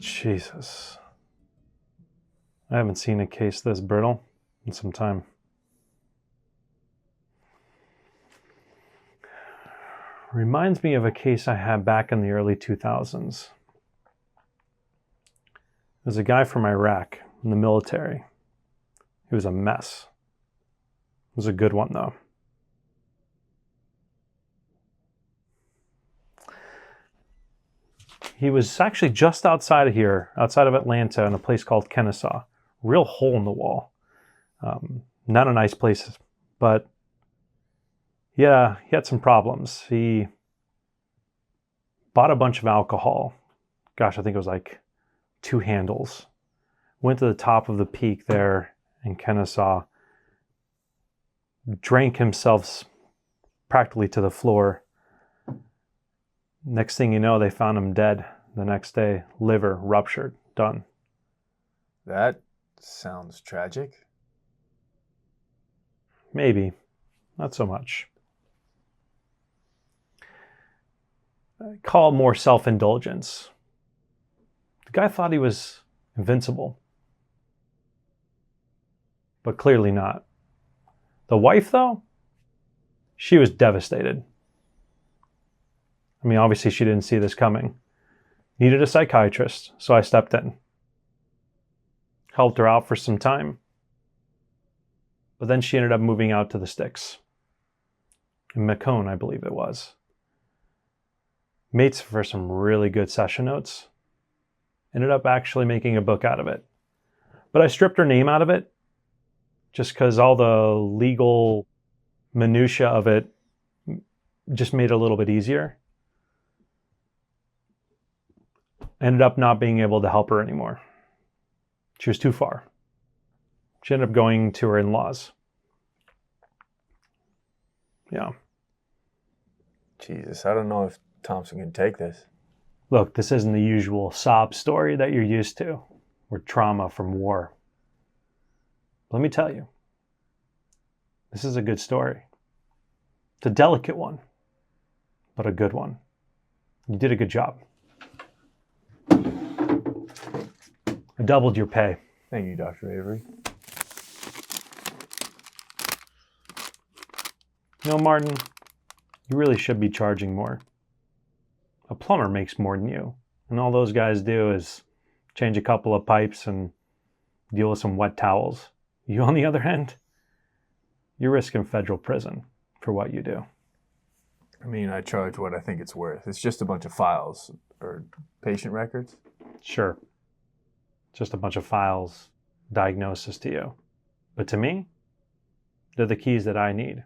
Jesus. I haven't seen a case this brittle in some time. Reminds me of a case I had back in the early 2000s. There's a guy from Iraq in the military. He was a mess. It was a good one, though. He was actually just outside of here, outside of Atlanta, in a place called Kennesaw. Real hole in the wall. Not a nice place, but yeah, he had some problems. He bought a bunch of alcohol. Gosh, I think it was like 2 handles. Went to the top of the peak there in Kennesaw. Drank himself practically to the floor. Next thing you know, they found him dead the next day. Liver ruptured. Done. That sounds tragic. Maybe. Not so much. I call it more self-indulgence. The guy thought he was invincible. But clearly not. The wife, though, she was devastated. I mean, obviously she didn't see this coming. Needed a psychiatrist, so I stepped in. Helped her out for some time. But then she ended up moving out to the sticks. In Macomb, I believe it was. Mates for some really good session notes. Ended up actually making a book out of it. But I stripped her name out of it just because all the legal minutia of it just made it a little bit easier. Ended up not being able to help her anymore. She was too far. She ended up going to her in-laws. Yeah. Jesus, I don't know if Thompson can take this. Look, this isn't the usual sob story that you're used to, or trauma from war. Let me tell you, this is a good story. It's a delicate one, but a good one. You did a good job. I doubled your pay. Thank you, Dr. Avery. You know, Martin, you really should be charging more. A plumber makes more than you, and all those guys do is change a couple of pipes and deal with some wet towels. You, on the other hand, you're risking federal prison for what you do. I mean, I charge what I think it's worth. It's just a bunch of files or patient records. Sure. Just a bunch of files, diagnosis to you. But to me, they're the keys that I need.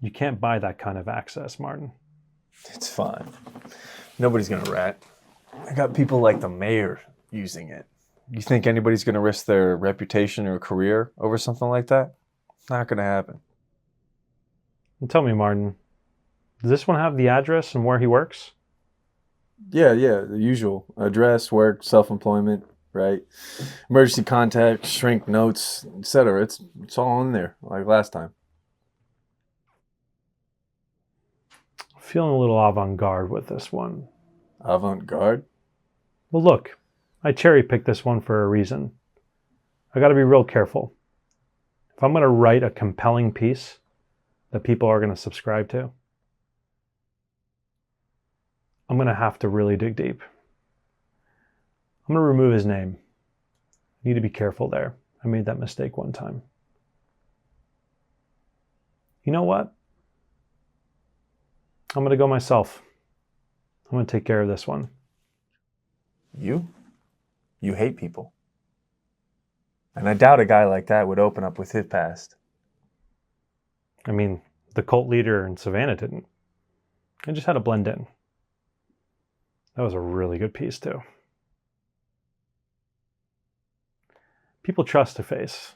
You can't buy that kind of access, Martin. It's fine. Nobody's going to rat. I got people like the mayor using it. You think anybody's going to risk their reputation or career over something like that? Not going to happen. And tell me, Martin, does this one have the address and where he works? Yeah, the usual. Address, work, self-employment, right? Emergency contact, shrink notes, etc. It's all in there, like last time. Feeling a little avant-garde with this one. Avant-garde? Well, look, I cherry-picked this one for a reason. I got to be real careful. If I'm going to write a compelling piece that people are going to subscribe to, I'm going to have to really dig deep. I'm going to remove his name. I need to be careful there. I made that mistake one time. You know what? I'm going to go myself. I'm going to take care of this one. You? You hate people. And I doubt a guy like that would open up with his past. I mean, the cult leader in Savannah didn't. I just had to blend in. That was a really good piece, too. People trust a face.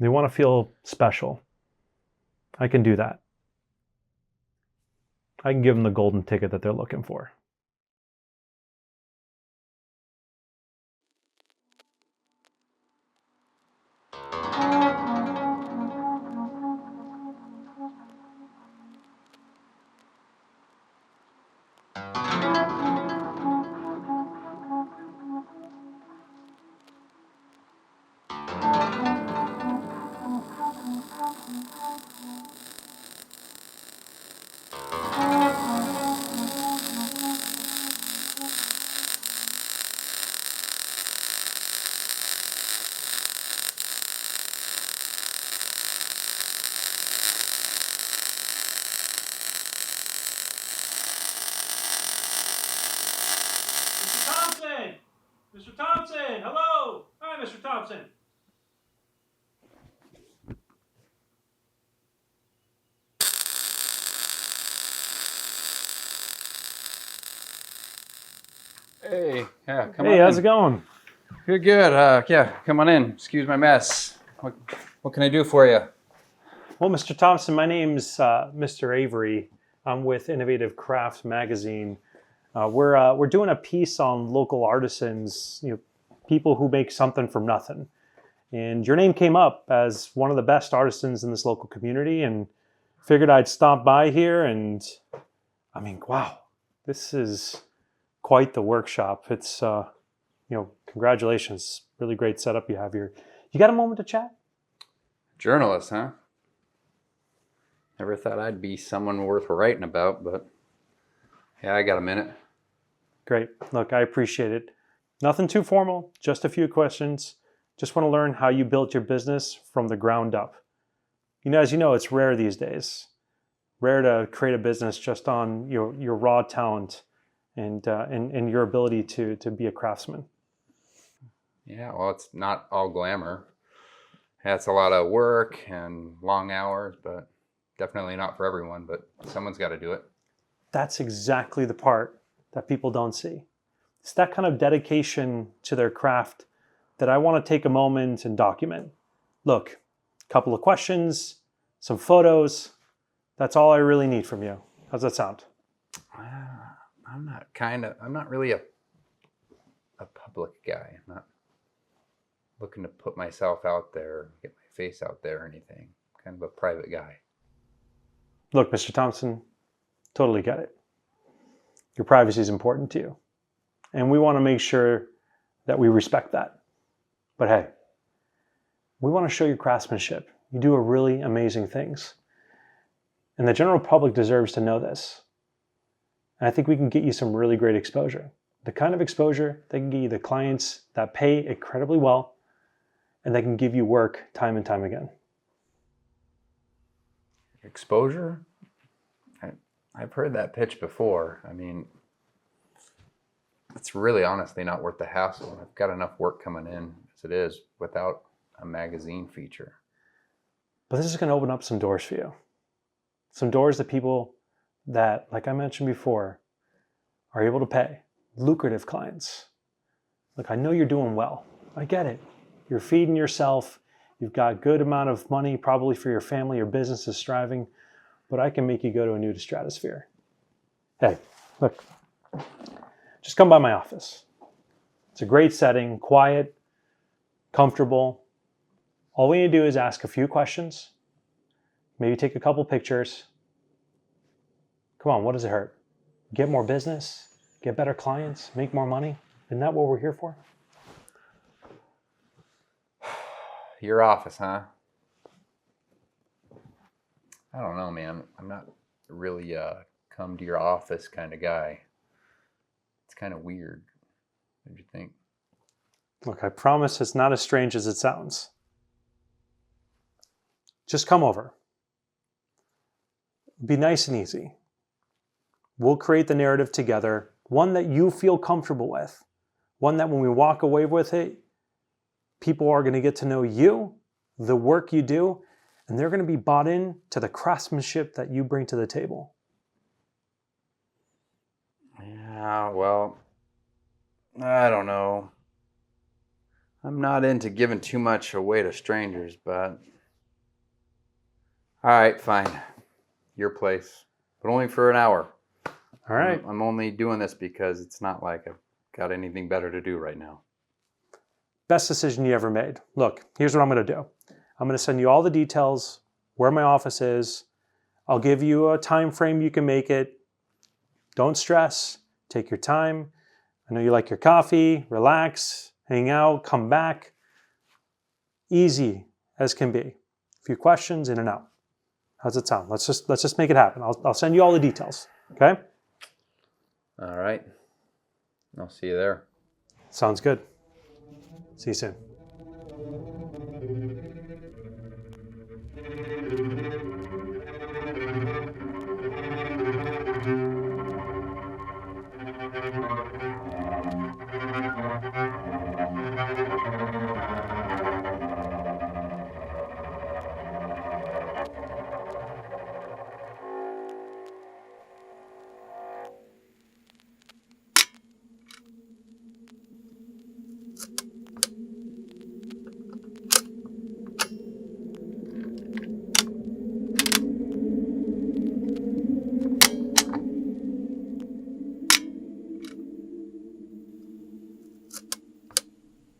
They want to feel special. I can do that. I can give them the golden ticket that they're looking for. Mr. Thompson! Mr. Thompson! Hello! Hi, Mr. Thompson. Hey, yeah, come Hey, on how's in. it going? Good, good. Yeah, come on in. Excuse my mess. What can I do for you? Well, Mr. Thompson, my name's Mr. Avery. I'm with Innovative Crafts Magazine. We're doing a piece on local artisans, people who make something from nothing. And your name came up as one of the best artisans in this local community, and figured I'd stop by here. And I mean, wow, this is quite the workshop. It's congratulations, really great setup you have here. You got a moment to chat? Journalist, huh? Never thought I'd be someone worth writing about, but yeah, I got a minute. Great. Look, I appreciate it. Nothing too formal, just a few questions. Just want to learn how you built your business from the ground up. As you know, it's rare these days. Rare to create a business just on your raw talent and your ability to be a craftsman. Yeah, well, it's not all glamour. Yeah, it's a lot of work and long hours, but definitely not for everyone, but someone's got to do it. That's exactly the part that people don't see. It's that kind of dedication to their craft that I want to take a moment and document. Look, a couple of questions, some photos. That's all I really need from you. How's that sound? I'm not really a public guy. I'm not looking to put myself out there, get my face out there or anything. I'm kind of a private guy. Look, Mr. Thompson, totally get it. Your privacy is important to you. And we want to make sure that we respect that. But hey, we want to show your craftsmanship. You do really amazing things. And the general public deserves to know this. And I think we can get you some really great exposure. The kind of exposure that can get you the clients that pay incredibly well and that can give you work time and time again. Exposure? I've heard that pitch before. I mean, it's really honestly not worth the hassle. I've got enough work coming in as it is without a magazine feature. But this is going to open up some doors for you. Some doors that people that, like I mentioned before, are able to pay. Lucrative clients. Look, I know you're doing well. I get it. You're feeding yourself. You've got a good amount of money probably for your family. Your business is thriving. But I can make you go to a new stratosphere. Hey, look, just come by my office. It's a great setting, quiet, comfortable. All we need to do is ask a few questions, maybe take a couple pictures. Come on, what does it hurt? Get more business, get better clients, make more money. Isn't that what we're here for? Your office, huh? I don't know, man. I'm not really come to your office kind of guy. It's kind of weird. What do you think? Look, I promise it's not as strange as it sounds. Just come over. Be nice and easy. We'll create the narrative together, one that you feel comfortable with, one that when we walk away with it, people are going to get to know you, the work you do, and they're going to be bought in to the craftsmanship that you bring to the table. Yeah, well, I don't know. I'm not into giving too much away to strangers, but all right, fine. Your place, but only for an hour. All right. I'm only doing this because it's not like I've got anything better to do right now. Best decision you ever made. Look, here's what I'm going to do. I'm going to send you all the details, where my office is. I'll give you a time frame you can make it. Don't stress. Take your time. I know you like your coffee. Relax. Hang out. Come back. Easy as can be. A few questions, in and out. How's it sound? Let's just make it happen. I'll send you all the details. Okay? All right. I'll see you there. Sounds good. See you soon.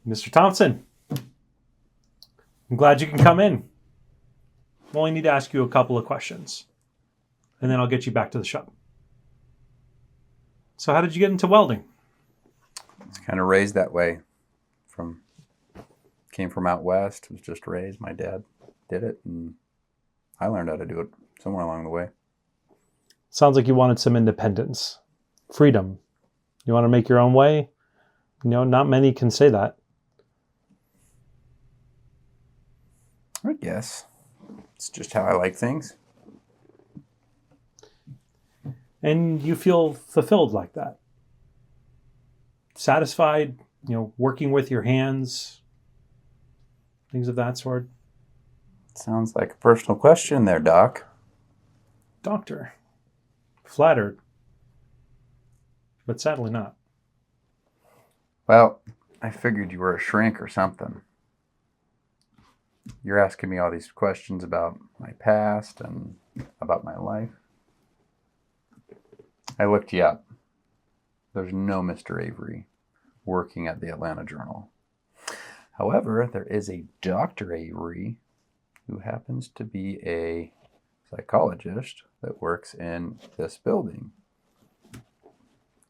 Mr. Thompson, I'm glad you can come in. I only need to ask you a couple of questions, and then I'll get you back to the shop. So how did you get into welding? It's kind of raised that way. Came from out west, was just raised. My dad did it, and I learned how to do it somewhere along the way. Sounds like you wanted some independence, freedom. You want to make your own way? Not many can say that. I guess. It's just how I like things. And you feel fulfilled like that. Satisfied, working with your hands, things of that sort. Sounds like a personal question there, Doc. Doctor. Flattered. But sadly not. Well, I figured you were a shrink or something. You're asking me all these questions about my past and about my life. I looked you up. There's no Mr. Avery working at the Atlanta Journal. However, there is a Dr. Avery who happens to be a psychologist that works in this building.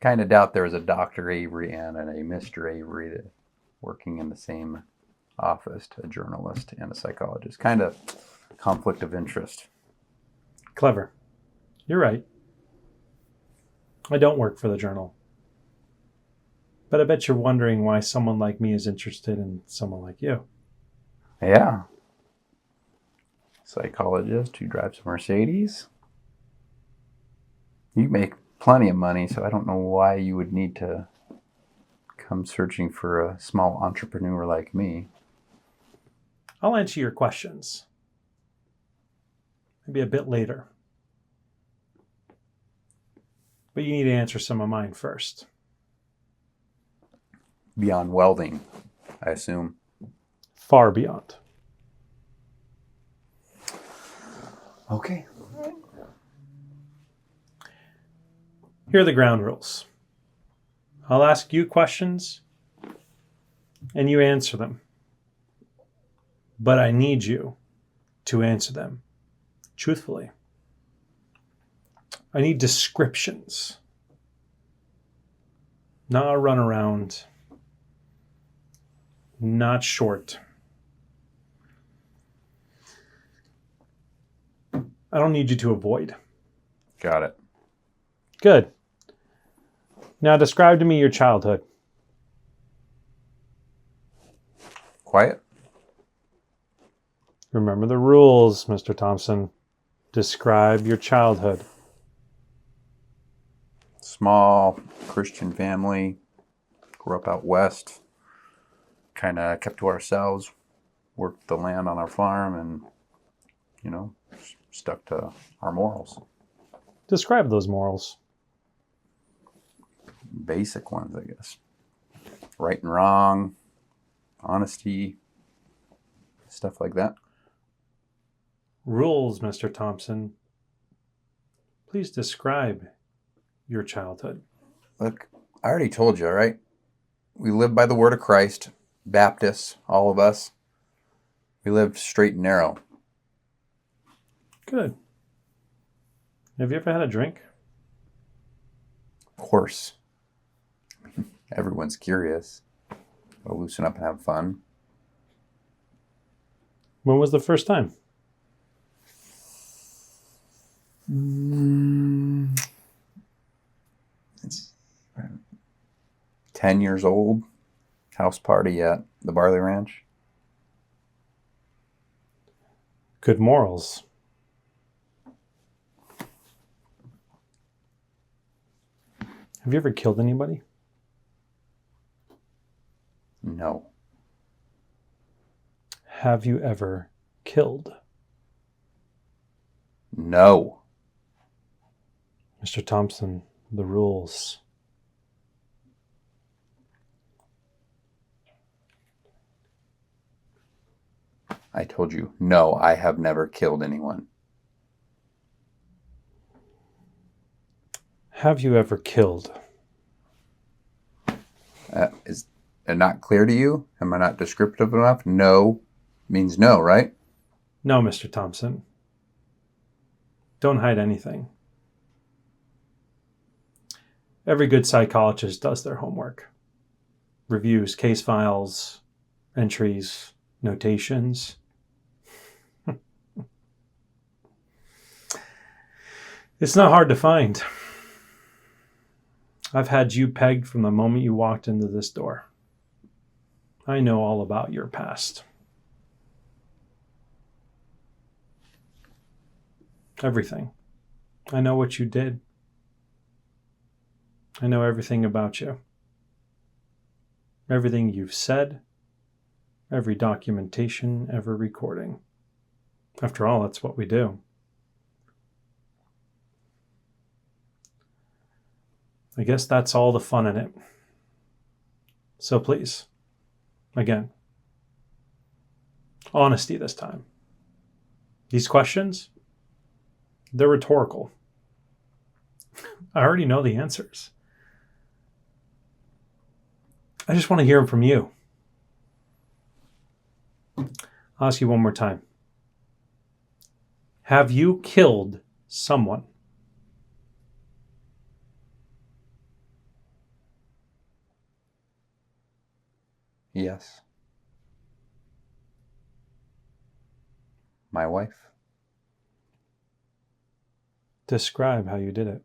Kind of doubt there is a Dr. Avery and a Mr. Avery that working in the same office, a journalist and a psychologist. Kind of conflict of interest. Clever. You're right. I don't work for the Journal. But I bet you're wondering why someone like me is interested in someone like you. Yeah. Psychologist who drives a Mercedes. You make plenty of money, so I don't know why you would need to come searching for a small entrepreneur like me. I'll answer your questions. Maybe a bit later. But you need to answer some of mine first. Beyond welding, I assume. Far beyond. Okay. Here are the ground rules. I'll ask you questions, and you answer them. But I need you to answer them truthfully. I need descriptions, not a runaround, not short. I don't need you to avoid. Got it. Good. Now describe to me your childhood. Quiet? Remember the rules, Mr. Thompson. Describe your childhood. Small Christian family. Grew up out west. Kind of kept to ourselves. Worked the land on our farm and, stuck to our morals. Describe those morals. Basic ones, I guess. Right and wrong. Honesty. Stuff like that. Rules, Mr. Thompson. Please describe your childhood. Look, I already told you, all right? We live by the word of Christ. Baptists, all of us. We lived straight and narrow. Good. Have you ever had a drink? course. Everyone's curious. Gotta loosen up and have fun. When was the first time? It's 10 years old. House party at the Barley Ranch. Good morals. Have you ever killed anybody? No. Have you ever killed? No. Mr. Thompson, the rules. I told you, no, I have never killed anyone. Have you ever killed? Is it not clear to you? Am I not descriptive enough? No means no, right? No, Mr. Thompson. Don't hide anything. Every good psychologist does their homework. Reviews case files, entries, notations. It's not hard to find. I've had you pegged from the moment you walked into this door. I know all about your past. Everything. I know what you did. I know everything about you. Everything you've said, every documentation, every recording. After all, that's what we do. I guess that's all the fun in it. So please, again, honesty this time. These questions, they're rhetorical. I already know the answers. I just want to hear them from you. I'll ask you one more time. Have you killed someone? Yes. My wife. Describe how you did it.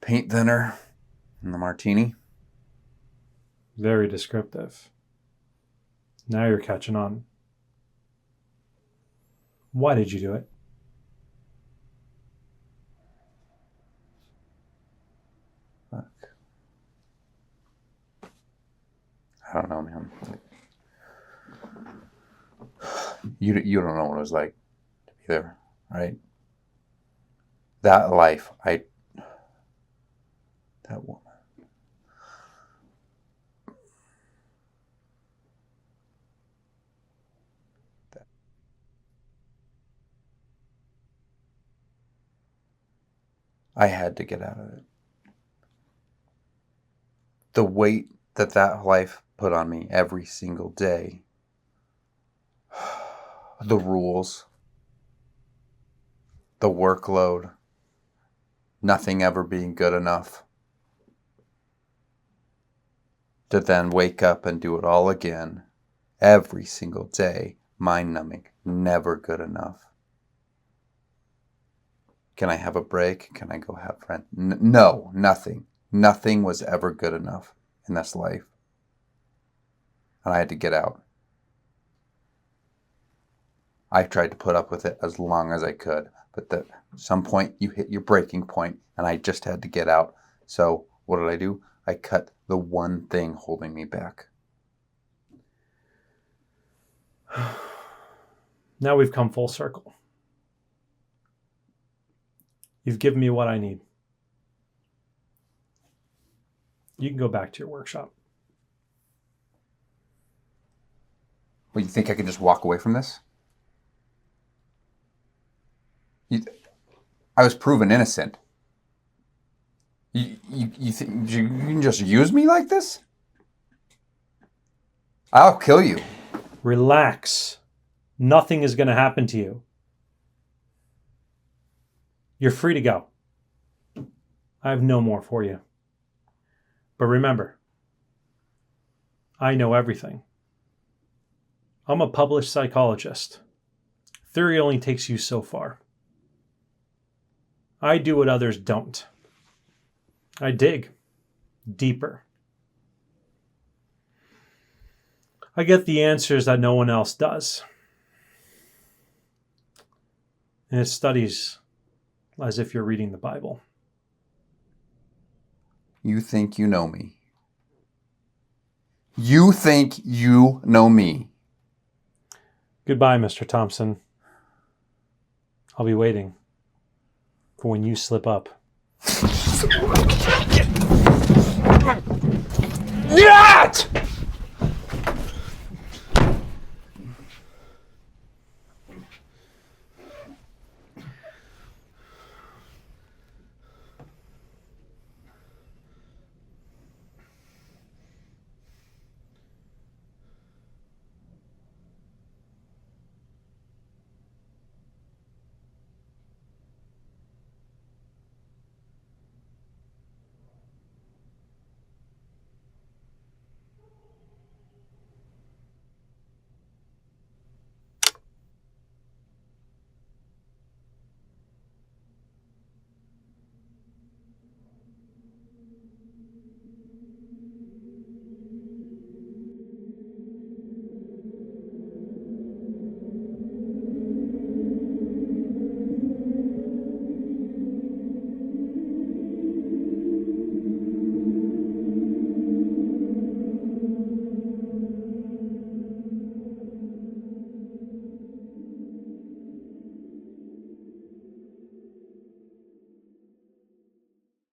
Paint thinner in the martini. Very descriptive. Now you're catching on. Why did you do it? Fuck. I don't know, man. You don't know what it was like to be there, right? That life, that woman. I had to get out of it. The weight that life put on me every single day. The rules. The workload. Nothing ever being good enough. To then wake up and do it all again. Every single day. Mind-numbing. Never good enough. Can I have a break? Can I go have friends? No, nothing. Nothing was ever good enough in this life. And I had to get out. I tried to put up with it as long as I could. But at some point, you hit your breaking point, and I just had to get out. So what did I do? I cut the one thing holding me back. Now we've come full circle. You've given me what I need. You can go back to your workshop. Well, you think I can just walk away from this? I was proven innocent. You think you can just use me like this? I'll kill you. Relax. Nothing is going to happen to you. You're free to go. I have no more for you. But remember, I know everything. I'm a published psychologist. Theory only takes you so far. I do what others don't. I dig deeper. I get the answers that no one else does. And it studies as if you're reading the Bible. You think you know me. You think you know me. Goodbye, Mr. Thompson. I'll be waiting for when you slip up. Not!